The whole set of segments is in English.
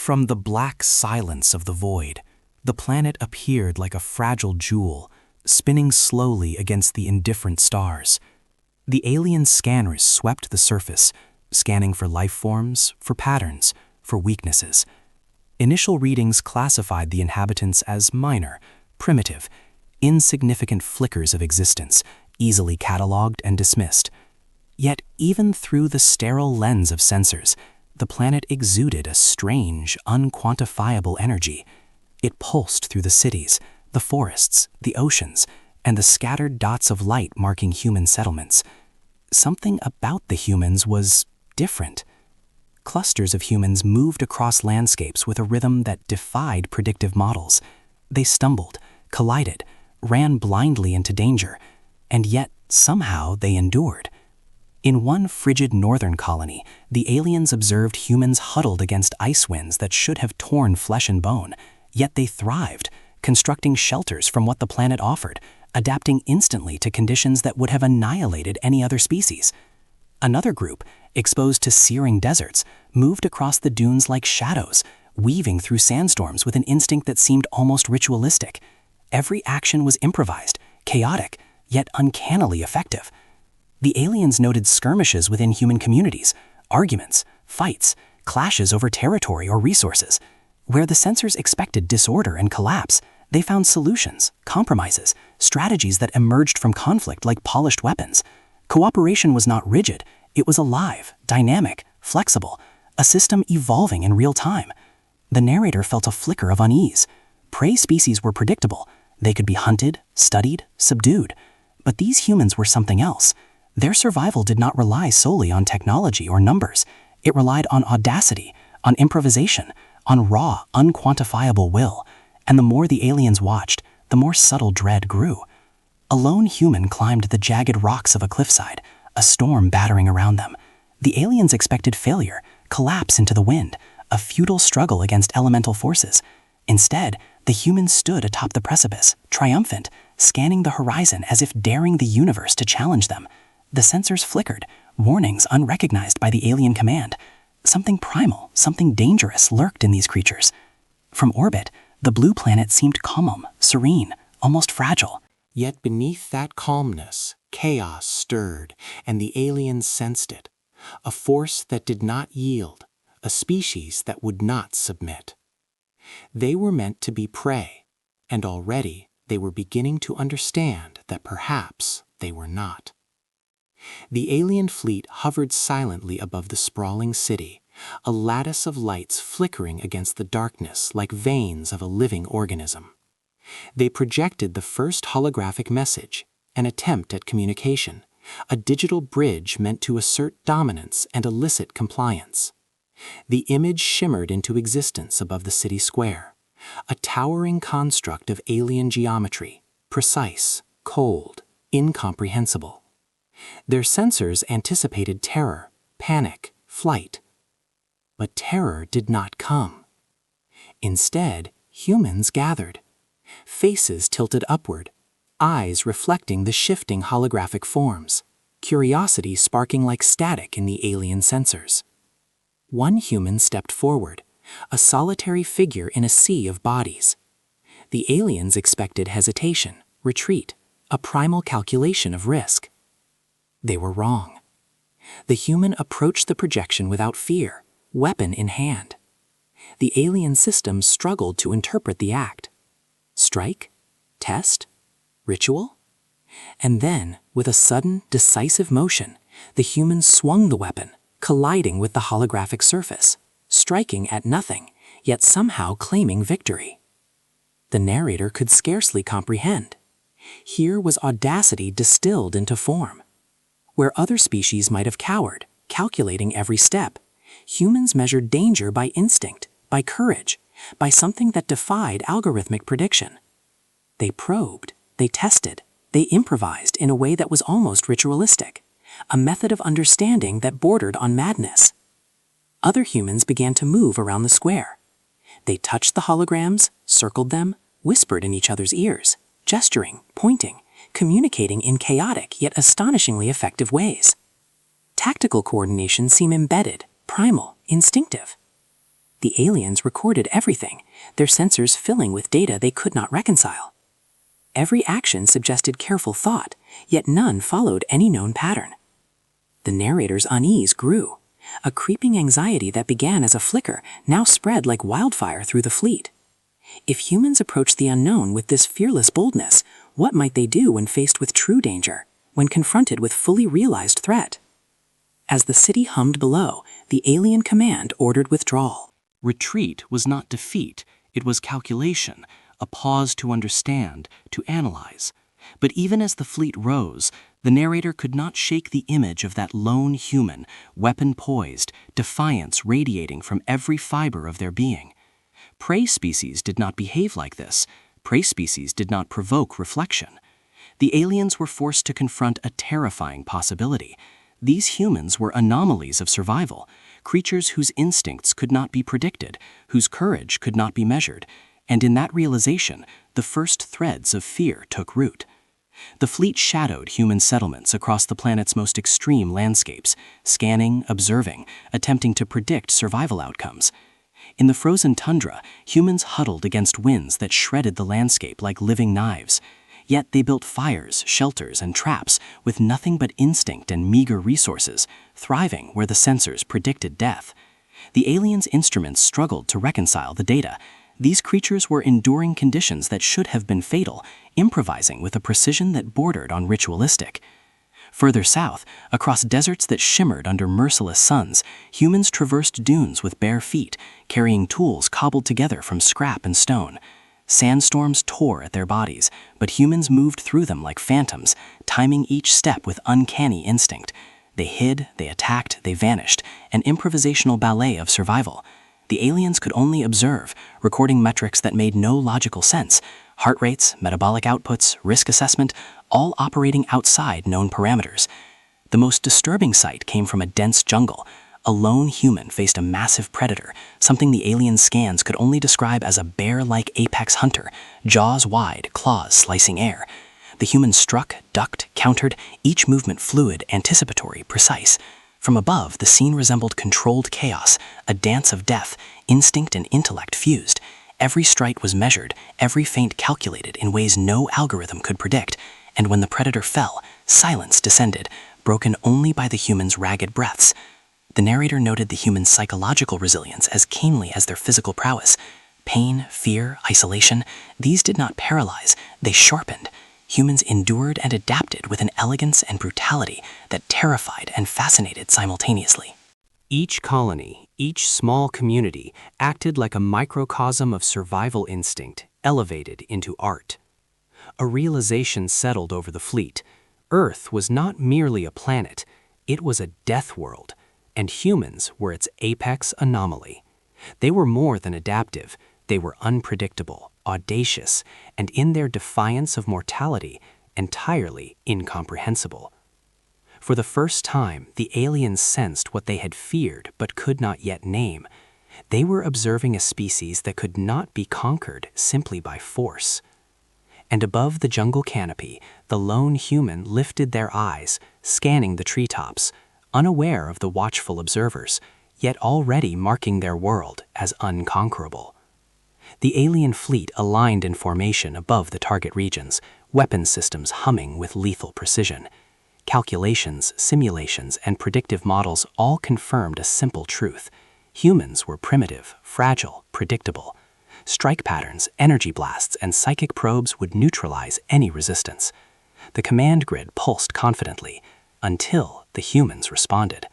From the black silence of the void, the planet appeared like a fragile jewel, spinning slowly against the indifferent stars. The alien scanners swept the surface, scanning for life forms, for patterns, for weaknesses. Initial readings classified the inhabitants as minor, primitive, insignificant flickers of existence, easily catalogued and dismissed. Yet even through the sterile lens of sensors, the planet exuded a strange, unquantifiable energy. It pulsed through the cities, the forests, the oceans, and the scattered dots of light marking human settlements. Something about the humans was different. Clusters of humans moved across landscapes with a rhythm that defied predictive models. They stumbled, collided, ran blindly into danger, and yet somehow they endured. In one frigid northern colony, the aliens observed humans huddled against ice winds that should have torn flesh and bone, yet they thrived, constructing shelters from what the planet offered, adapting instantly to conditions that would have annihilated any other species. Another group, exposed to searing deserts, moved across the dunes like shadows, weaving through sandstorms with an instinct that seemed almost ritualistic. Every action was improvised, chaotic, yet uncannily effective. The aliens noted skirmishes within human communities, arguments, fights, clashes over territory or resources. Where the sensors expected disorder and collapse, they found solutions, compromises, strategies that emerged from conflict like polished weapons. Cooperation was not rigid, it was alive, dynamic, flexible, a system evolving in real time. The narrator felt a flicker of unease. Prey species were predictable. They could be hunted, studied, subdued. But these humans were something else. Their survival did not rely solely on technology or numbers. It relied on audacity, on improvisation, on raw, unquantifiable will. And the more the aliens watched, the more subtle dread grew. A lone human climbed the jagged rocks of a cliffside, a storm battering around them. The aliens expected failure, collapse into the wind, a futile struggle against elemental forces. Instead, the humans stood atop the precipice, triumphant, scanning the horizon as if daring the universe to challenge them. The sensors flickered, warnings unrecognized by the alien command. Something primal, something dangerous lurked in these creatures. From orbit, the blue planet seemed calm, serene, almost fragile. Yet beneath that calmness, chaos stirred, and the aliens sensed it. A force that did not yield, a species that would not submit. They were meant to be prey, and already they were beginning to understand that perhaps they were not. The alien fleet hovered silently above the sprawling city, a lattice of lights flickering against the darkness like veins of a living organism. They projected the first holographic message, an attempt at communication, a digital bridge meant to assert dominance and elicit compliance. The image shimmered into existence above the city square, a towering construct of alien geometry, precise, cold, incomprehensible. Their sensors anticipated terror, panic, flight. But terror did not come. Instead, humans gathered, faces tilted upward, eyes reflecting the shifting holographic forms, curiosity sparking like static in the alien sensors. One human stepped forward, a solitary figure in a sea of bodies. The aliens expected hesitation, retreat, a primal calculation of risk. They were wrong. The human approached the projection without fear, weapon in hand. The alien system struggled to interpret the act. Strike? Test? Ritual? And then, with a sudden, decisive motion, the human swung the weapon, colliding with the holographic surface, striking at nothing, yet somehow claiming victory. The narrator could scarcely comprehend. Here was audacity distilled into form. Where other species might have cowered, calculating every step, humans measured danger by instinct, by courage, by something that defied algorithmic prediction. They probed, they tested, they improvised in a way that was almost ritualistic, a method of understanding that bordered on madness. Other humans began to move around the square. They touched the holograms, circled them, whispered in each other's ears, gesturing, pointing, communicating in chaotic yet astonishingly effective ways. Tactical coordination seemed embedded, primal, instinctive. The aliens recorded everything, their sensors filling with data they could not reconcile. Every action suggested careful thought, yet none followed any known pattern. The narrator's unease grew. A creeping anxiety that began as a flicker now spread like wildfire through the fleet. If humans approached the unknown with this fearless boldness, what might they do when faced with true danger, when confronted with fully realized threat? As the city hummed below, the alien command ordered withdrawal. Retreat was not defeat, it was calculation, a pause to understand, to analyze. But even as the fleet rose, the narrator could not shake the image of that lone human, weapon poised, defiance radiating from every fiber of their being. Prey species did not behave like this. Prey species did not provoke reflection. The aliens were forced to confront a terrifying possibility. These humans were anomalies of survival, creatures whose instincts could not be predicted, whose courage could not be measured, and in that realization, the first threads of fear took root. The fleet shadowed human settlements across the planet's most extreme landscapes, scanning, observing, attempting to predict survival outcomes. In the frozen tundra, humans huddled against winds that shredded the landscape like living knives. Yet they built fires, shelters, and traps with nothing but instinct and meager resources, thriving where the sensors predicted death. The aliens' instruments struggled to reconcile the data. These creatures were enduring conditions that should have been fatal, improvising with a precision that bordered on ritualistic. Further south, across deserts that shimmered under merciless suns, humans traversed dunes with bare feet, carrying tools cobbled together from scrap and stone. Sandstorms tore at their bodies, but humans moved through them like phantoms, timing each step with uncanny instinct. They hid, they attacked, they vanished, an improvisational ballet of survival. The aliens could only observe, recording metrics that made no logical sense. Heart rates, metabolic outputs, risk assessment, all operating outside known parameters. The most disturbing sight came from a dense jungle. A lone human faced a massive predator, something the alien scans could only describe as a bear-like apex hunter, jaws wide, claws slicing air. The human struck, ducked, countered, each movement fluid, anticipatory, precise. From above, the scene resembled controlled chaos, a dance of death, instinct and intellect fused. Every strike was measured, every feint calculated in ways no algorithm could predict, and when the predator fell, silence descended, broken only by the human's ragged breaths. The narrator noted the human's psychological resilience as keenly as their physical prowess. Pain, fear, isolation, these did not paralyze, they sharpened. Humans endured and adapted with an elegance and brutality that terrified and fascinated simultaneously. Each colony, each small community, acted like a microcosm of survival instinct, elevated into art. A realization settled over the fleet. Earth was not merely a planet, it was a death world, and humans were its apex anomaly. They were more than adaptive, they were unpredictable, audacious, and in their defiance of mortality, entirely incomprehensible. For the first time, the aliens sensed what they had feared but could not yet name. They were observing a species that could not be conquered simply by force. And above the jungle canopy, the lone human lifted their eyes, scanning the treetops, unaware of the watchful observers, yet already marking their world as unconquerable. The alien fleet aligned in formation above the target regions, weapons systems humming with lethal precision. Calculations, simulations, and predictive models all confirmed a simple truth. Humans were primitive, fragile, predictable. Strike patterns, energy blasts, and psychic probes would neutralize any resistance. The command grid pulsed confidently, until the humans responded.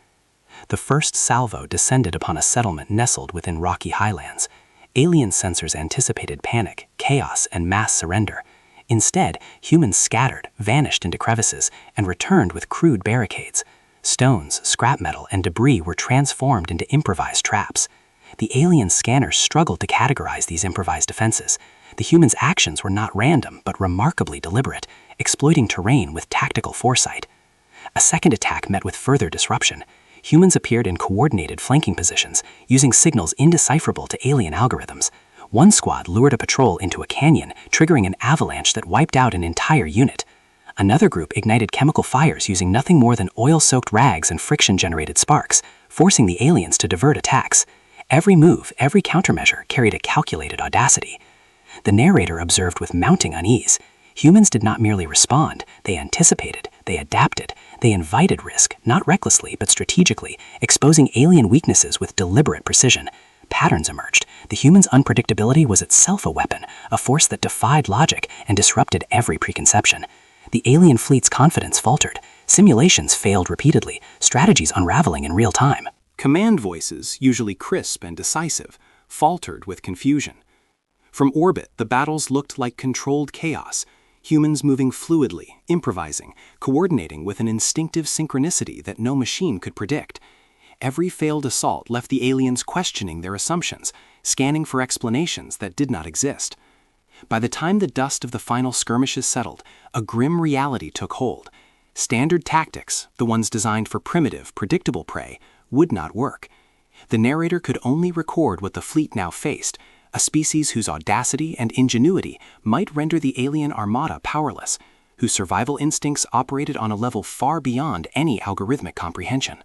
The first salvo descended upon a settlement nestled within rocky highlands. Alien sensors anticipated panic, chaos, and mass surrender. Instead, humans scattered, vanished into crevices, and returned with crude barricades. Stones, scrap metal, and debris were transformed into improvised traps. The alien scanners struggled to categorize these improvised defenses. The humans' actions were not random, but remarkably deliberate, exploiting terrain with tactical foresight. A second attack met with further disruption. Humans appeared in coordinated flanking positions, using signals indecipherable to alien algorithms. One squad lured a patrol into a canyon, triggering an avalanche that wiped out an entire unit. Another group ignited chemical fires using nothing more than oil-soaked rags and friction-generated sparks, forcing the aliens to divert attacks. Every move, every countermeasure carried a calculated audacity. The narrator observed with mounting unease. Humans did not merely respond, they anticipated, they adapted, they invited risk, not recklessly but strategically, exposing alien weaknesses with deliberate precision. Patterns emerged. The human's unpredictability was itself a weapon, a force that defied logic and disrupted every preconception. The alien fleet's confidence faltered. Simulations failed repeatedly, strategies unraveling in real time. Command voices, usually crisp and decisive, faltered with confusion. From orbit, the battles looked like controlled chaos, humans moving fluidly, improvising, coordinating with an instinctive synchronicity that no machine could predict. Every failed assault left the aliens questioning their assumptions, scanning for explanations that did not exist. By the time the dust of the final skirmishes settled, a grim reality took hold. Standard tactics, the ones designed for primitive, predictable prey, would not work. The narrator could only record what the fleet now faced, a species whose audacity and ingenuity might render the alien armada powerless, whose survival instincts operated on a level far beyond any algorithmic comprehension.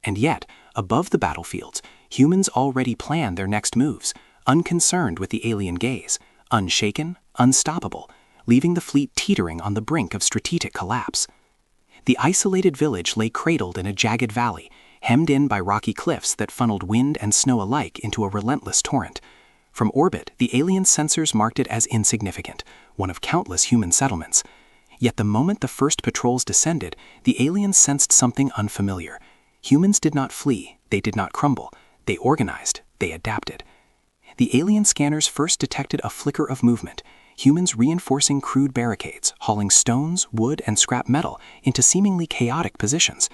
And yet, above the battlefields, humans already planned their next moves, unconcerned with the alien gaze, unshaken, unstoppable, leaving the fleet teetering on the brink of strategic collapse. The isolated village lay cradled in a jagged valley, hemmed in by rocky cliffs that funneled wind and snow alike into a relentless torrent. From orbit, the alien sensors marked it as insignificant, one of countless human settlements. Yet the moment the first patrols descended, the aliens sensed something unfamiliar. Humans did not flee, they did not crumble, they organized, they adapted. The alien scanners first detected a flicker of movement, humans reinforcing crude barricades, hauling stones, wood, and scrap metal into seemingly chaotic positions.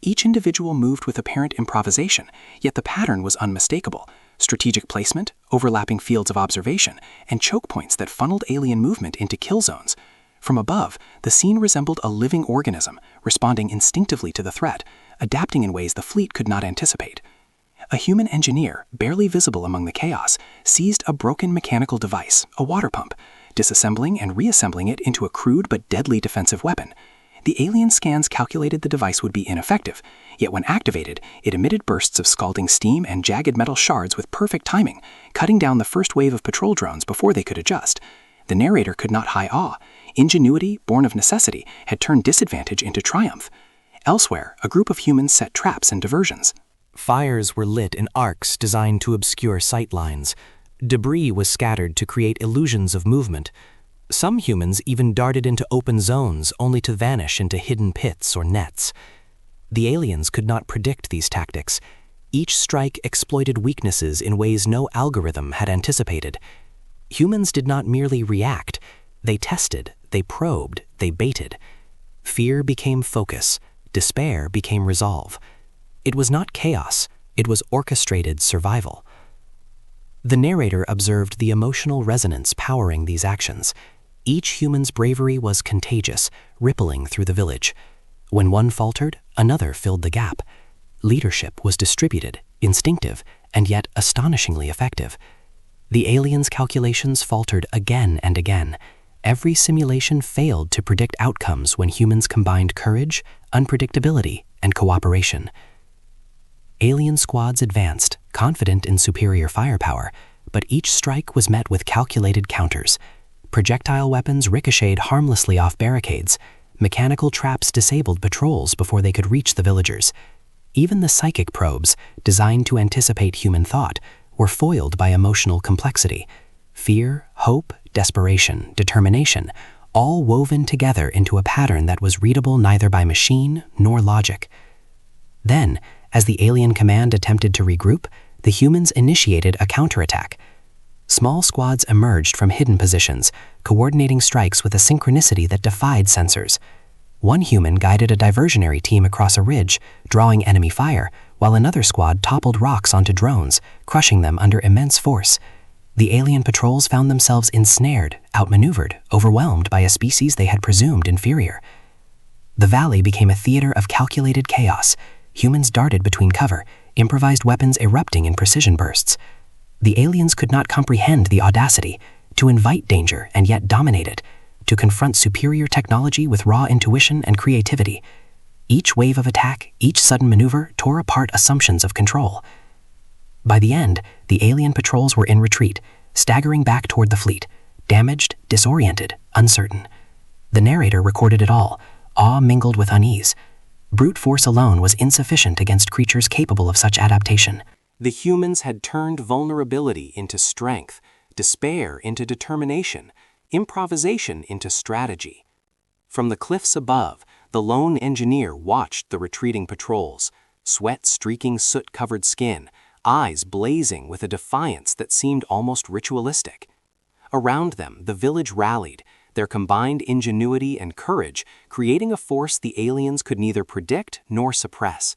Each individual moved with apparent improvisation, yet the pattern was unmistakable. Strategic placement, overlapping fields of observation, and choke points that funneled alien movement into kill zones. From above, the scene resembled a living organism, responding instinctively to the threat, adapting in ways the fleet could not anticipate. A human engineer, barely visible among the chaos, seized a broken mechanical device, a water pump, disassembling and reassembling it into a crude but deadly defensive weapon. The alien scans calculated the device would be ineffective, yet when activated, it emitted bursts of scalding steam and jagged metal shards with perfect timing, cutting down the first wave of patrol drones before they could adjust. The narrator could not hide awe. Ingenuity, born of necessity, had turned disadvantage into triumph. Elsewhere, a group of humans set traps and diversions. Fires were lit in arcs designed to obscure sight lines. Debris was scattered to create illusions of movement. Some humans even darted into open zones only to vanish into hidden pits or nets. The aliens could not predict these tactics. Each strike exploited weaknesses in ways no algorithm had anticipated. Humans did not merely react. They tested, they probed, they baited. Fear became focus. Despair became resolve. It was not chaos. It was orchestrated survival. The narrator observed the emotional resonance powering these actions. Each human's bravery was contagious, rippling through the village. When one faltered, another filled the gap. Leadership was distributed, instinctive, and yet astonishingly effective. The aliens' calculations faltered again and again. Every simulation failed to predict outcomes when humans combined courage, unpredictability, and cooperation. Alien squads advanced, confident in superior firepower, but each strike was met with calculated counters. Projectile weapons ricocheted harmlessly off barricades. Mechanical traps disabled patrols before they could reach the villagers. Even the psychic probes, designed to anticipate human thought, were foiled by emotional complexity. Fear, hope, desperation, determination, all woven together into a pattern that was readable neither by machine nor logic. Then, as the alien command attempted to regroup, the humans initiated a counterattack. Small squads emerged from hidden positions, coordinating strikes with a synchronicity that defied sensors. One human guided a diversionary team across a ridge, drawing enemy fire, while another squad toppled rocks onto drones, crushing them under immense force. The alien patrols found themselves ensnared, outmaneuvered, overwhelmed by a species they had presumed inferior. The valley became a theater of calculated chaos. Humans darted between cover, improvised weapons erupting in precision bursts. The aliens could not comprehend the audacity to invite danger and yet dominate it, to confront superior technology with raw intuition and creativity. Each wave of attack, each sudden maneuver tore apart assumptions of control. By the end, the alien patrols were in retreat, staggering back toward the fleet, damaged, disoriented, uncertain. The narrator recorded it all, awe mingled with unease. Brute force alone was insufficient against creatures capable of such adaptation. The humans had turned vulnerability into strength, despair into determination, improvisation into strategy. From the cliffs above, the lone engineer watched the retreating patrols, sweat streaking soot-covered skin, eyes blazing with a defiance that seemed almost ritualistic. Around them, the village rallied, their combined ingenuity and courage creating a force the aliens could neither predict nor suppress.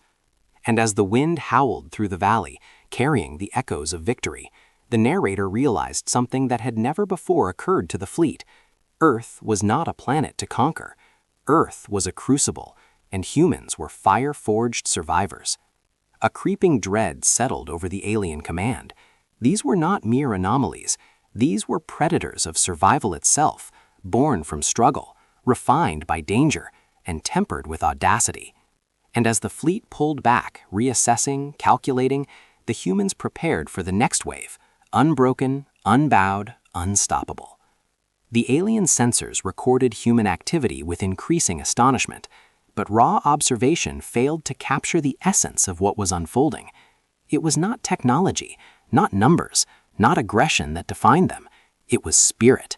And as the wind howled through the valley, carrying the echoes of victory, the narrator realized something that had never before occurred to the fleet. Earth was not a planet to conquer. Earth was a crucible, and humans were fire-forged survivors. A creeping dread settled over the alien command. These were not mere anomalies. These were predators of survival itself, born from struggle, refined by danger, and tempered with audacity. And as the fleet pulled back, reassessing, calculating, the humans prepared for the next wave, unbroken, unbowed, unstoppable. The alien sensors recorded human activity with increasing astonishment, but raw observation failed to capture the essence of what was unfolding. It was not technology, not numbers, not aggression that defined them. It was spirit.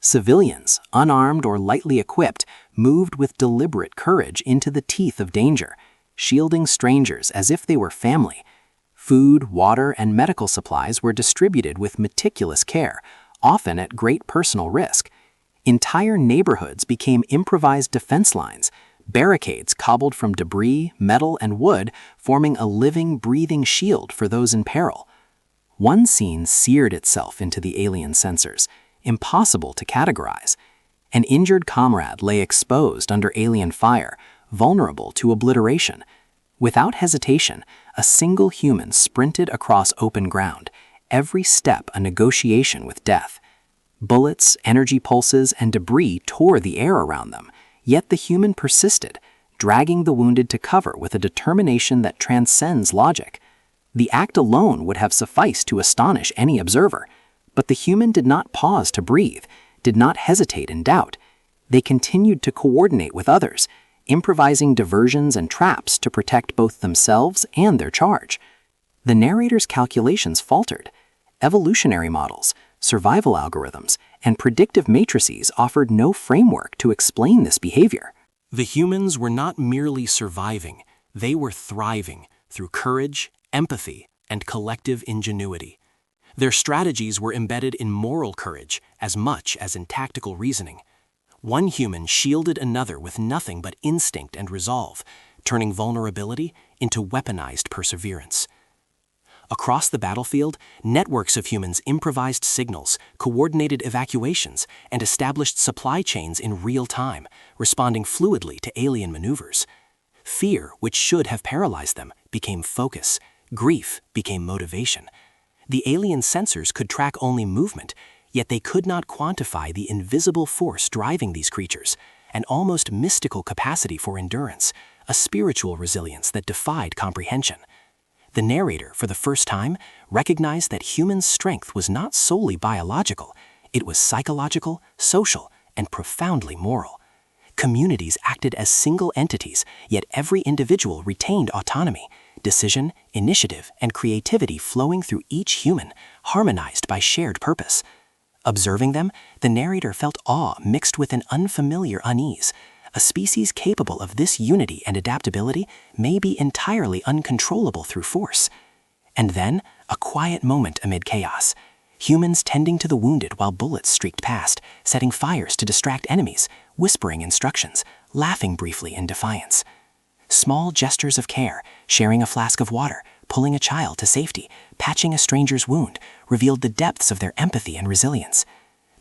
Civilians, unarmed or lightly equipped, moved with deliberate courage into the teeth of danger, shielding strangers as if they were family. Food, water, and medical supplies were distributed with meticulous care, often at great personal risk. Entire neighborhoods became improvised defense lines, barricades cobbled from debris, metal, and wood, forming a living, breathing shield for those in peril. One scene seared itself into the alien sensors, impossible to categorize. An injured comrade lay exposed under alien fire, vulnerable to obliteration. Without hesitation, a single human sprinted across open ground, every step a negotiation with death. Bullets, energy pulses, and debris tore the air around them, yet the human persisted, dragging the wounded to cover with a determination that transcends logic. The act alone would have sufficed to astonish any observer, but the human did not pause to breathe, did not hesitate in doubt. They continued to coordinate with others, improvising diversions and traps to protect both themselves and their charge. The narrator's calculations faltered. Evolutionary models, survival algorithms, and predictive matrices offered no framework to explain this behavior. The humans were not merely surviving, they were thriving through courage, empathy, and collective ingenuity. Their strategies were embedded in moral courage as much as in tactical reasoning. One human shielded another with nothing but instinct and resolve, turning vulnerability into weaponized perseverance. Across the battlefield, networks of humans improvised signals, coordinated evacuations, and established supply chains in real time, responding fluidly to alien maneuvers. Fear, which should have paralyzed them, became focus. Grief became motivation. The alien sensors could track only movement, yet they could not quantify the invisible force driving these creatures, an almost mystical capacity for endurance, a spiritual resilience that defied comprehension. The narrator, for the first time, recognized that human strength was not solely biological. It was psychological, social, and profoundly moral. Communities acted as single entities, yet every individual retained autonomy, decision, initiative, and creativity flowing through each human, harmonized by shared purpose. Observing them, the narrator felt awe mixed with an unfamiliar unease. A species capable of this unity and adaptability may be entirely uncontrollable through force. And then, a quiet moment amid chaos. Humans tending to the wounded while bullets streaked past, setting fires to distract enemies, whispering instructions, laughing briefly in defiance. Small gestures of care, sharing a flask of water, pulling a child to safety, patching a stranger's wound, revealed the depths of their empathy and resilience.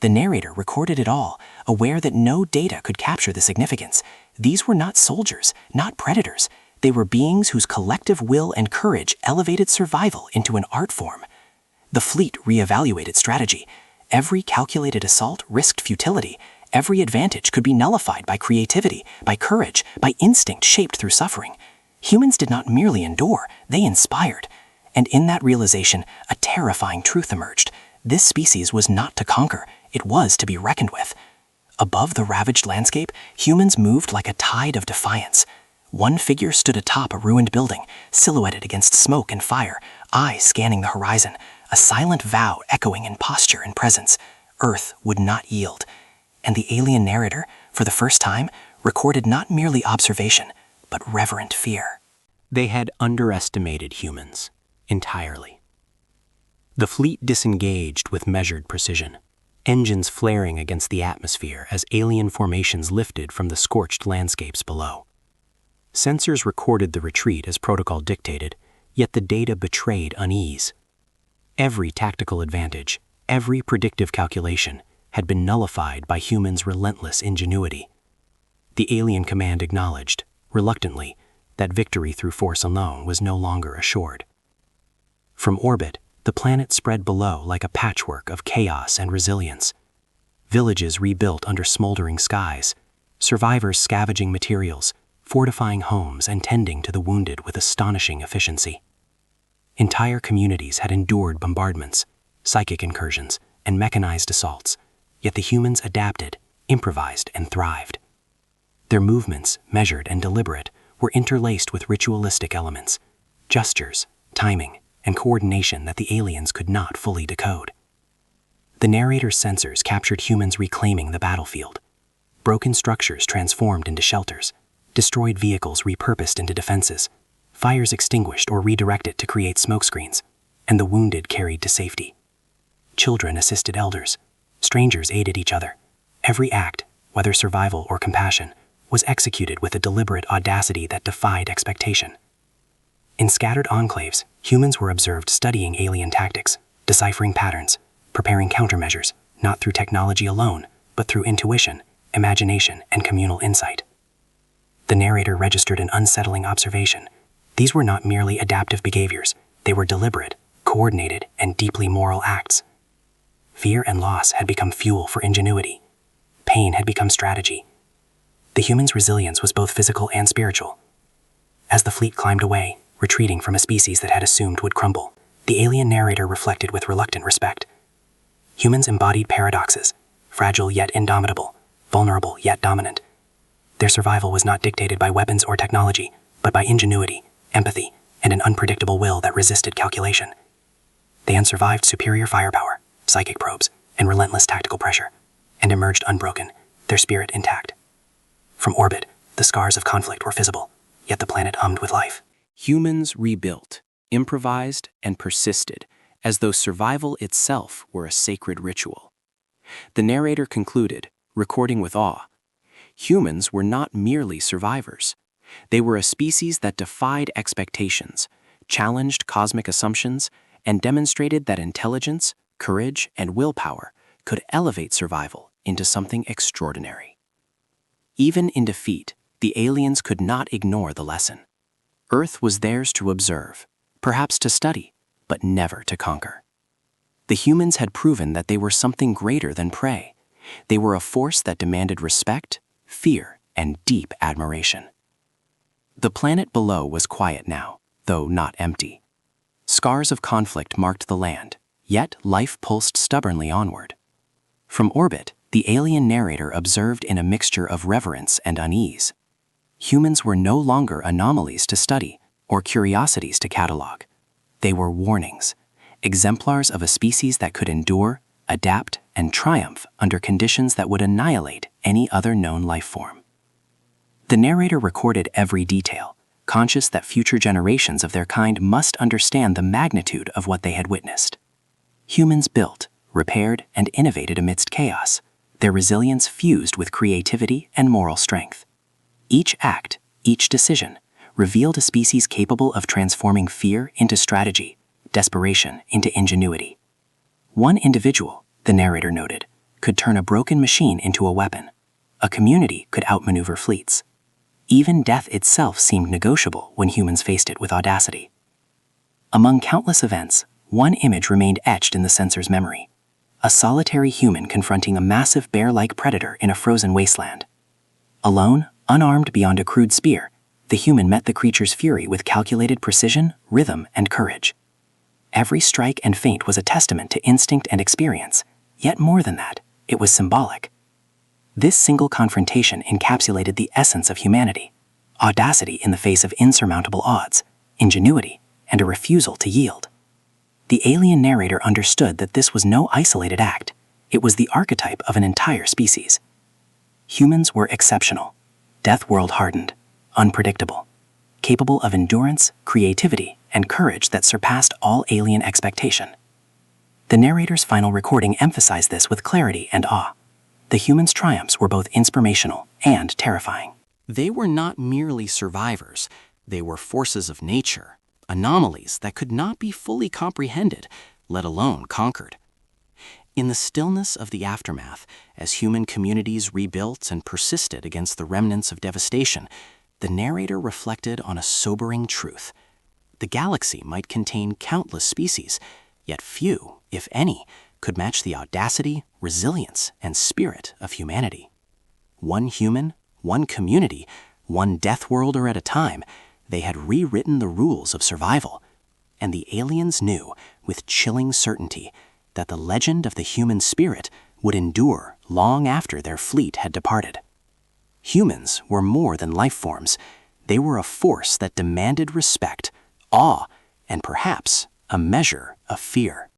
The narrator recorded it all, aware that no data could capture the significance. These were not soldiers, not predators. They were beings whose collective will and courage elevated survival into an art form. The fleet reevaluated strategy. Every calculated assault risked futility. Every advantage could be nullified by creativity, by courage, by instinct shaped through suffering. Humans did not merely endure, they inspired. And in that realization, a terrifying truth emerged. This species was not to conquer, it was to be reckoned with. Above the ravaged landscape, humans moved like a tide of defiance. One figure stood atop a ruined building, silhouetted against smoke and fire, eyes scanning the horizon, a silent vow echoing in posture and presence. Earth would not yield. And the alien narrator, for the first time, recorded not merely observation, but reverent fear. They had underestimated humans entirely. The fleet disengaged with measured precision, engines flaring against the atmosphere as alien formations lifted from the scorched landscapes below. Sensors recorded the retreat as protocol dictated, yet the data betrayed unease. Every tactical advantage, every predictive calculation, had been nullified by humans' relentless ingenuity. The alien command acknowledged, reluctantly, that victory through force alone was no longer assured. From orbit, the planet spread below like a patchwork of chaos and resilience. Villages rebuilt under smoldering skies, survivors scavenging materials, fortifying homes and tending to the wounded with astonishing efficiency. Entire communities had endured bombardments, psychic incursions, and mechanized assaults, yet the humans adapted, improvised, and thrived. Their movements, measured and deliberate, were interlaced with ritualistic elements, gestures, timing, and coordination that the aliens could not fully decode. The narrator's sensors captured humans reclaiming the battlefield. Broken structures transformed into shelters, destroyed vehicles repurposed into defenses, fires extinguished or redirected to create smokescreens, and the wounded carried to safety. Children assisted elders, strangers aided each other. Every act, whether survival or compassion, was executed with a deliberate audacity that defied expectation. In scattered enclaves, humans were observed studying alien tactics, deciphering patterns, preparing countermeasures, not through technology alone, but through intuition, imagination, and communal insight. The narrator registered an unsettling observation. These were not merely adaptive behaviors, they were deliberate, coordinated, and deeply moral acts. Fear and loss had become fuel for ingenuity. Pain had become strategy. The human's resilience was both physical and spiritual. As the fleet climbed away, retreating from a species that had assumed would crumble, the alien narrator reflected with reluctant respect. Humans embodied paradoxes, fragile yet indomitable, vulnerable yet dominant. Their survival was not dictated by weapons or technology, but by ingenuity, empathy, and an unpredictable will that resisted calculation. They had survived superior firepower, psychic probes, and relentless tactical pressure, and emerged unbroken, their spirit intact. From orbit, the scars of conflict were visible, yet the planet hummed with life. Humans rebuilt, improvised, and persisted, as though survival itself were a sacred ritual. The narrator concluded, recording with awe, humans were not merely survivors. They were a species that defied expectations, challenged cosmic assumptions, and demonstrated that intelligence, courage, and willpower could elevate survival into something extraordinary. Even in defeat, the aliens could not ignore the lesson. Earth was theirs to observe, perhaps to study, but never to conquer. The humans had proven that they were something greater than prey. They were a force that demanded respect, fear, and deep admiration. The planet below was quiet now, though not empty. Scars of conflict marked the land, yet life pulsed stubbornly onward. From orbit, the alien narrator observed in a mixture of reverence and unease. Humans were no longer anomalies to study or curiosities to catalog. They were warnings, exemplars of a species that could endure, adapt, and triumph under conditions that would annihilate any other known life form. The narrator recorded every detail, conscious that future generations of their kind must understand the magnitude of what they had witnessed. Humans built, repaired, and innovated amidst chaos, their resilience fused with creativity and moral strength. Each act, each decision, revealed a species capable of transforming fear into strategy, desperation into ingenuity. One individual, the narrator noted, could turn a broken machine into a weapon. A community could outmaneuver fleets. Even death itself seemed negotiable when humans faced it with audacity. Among countless events, one image remained etched in the sensor's memory: a solitary human confronting a massive bear-like predator in a frozen wasteland. Alone, unarmed beyond a crude spear, the human met the creature's fury with calculated precision, rhythm, and courage. Every strike and feint was a testament to instinct and experience, yet more than that, it was symbolic. This single confrontation encapsulated the essence of humanity: audacity in the face of insurmountable odds, ingenuity, and a refusal to yield. The alien narrator understood that this was no isolated act. It was the archetype of an entire species. Humans were exceptional, Deathworld hardened, unpredictable, capable of endurance, creativity, and courage that surpassed all alien expectation. The narrator's final recording emphasized this with clarity and awe. The humans' triumphs were both inspirational and terrifying. They were not merely survivors. They were forces of nature, anomalies that could not be fully comprehended, let alone conquered. In the stillness of the aftermath, as human communities rebuilt and persisted against the remnants of devastation, the narrator reflected on a sobering truth. The galaxy might contain countless species, yet few, if any, could match the audacity, resilience, and spirit of humanity. One human, one community, one Deathworlder at a time, they had rewritten the rules of survival. And the aliens knew, with chilling certainty, that the legend of the human spirit would endure long after their fleet had departed. Humans were more than life forms. They were a force that demanded respect, awe, and perhaps a measure of fear.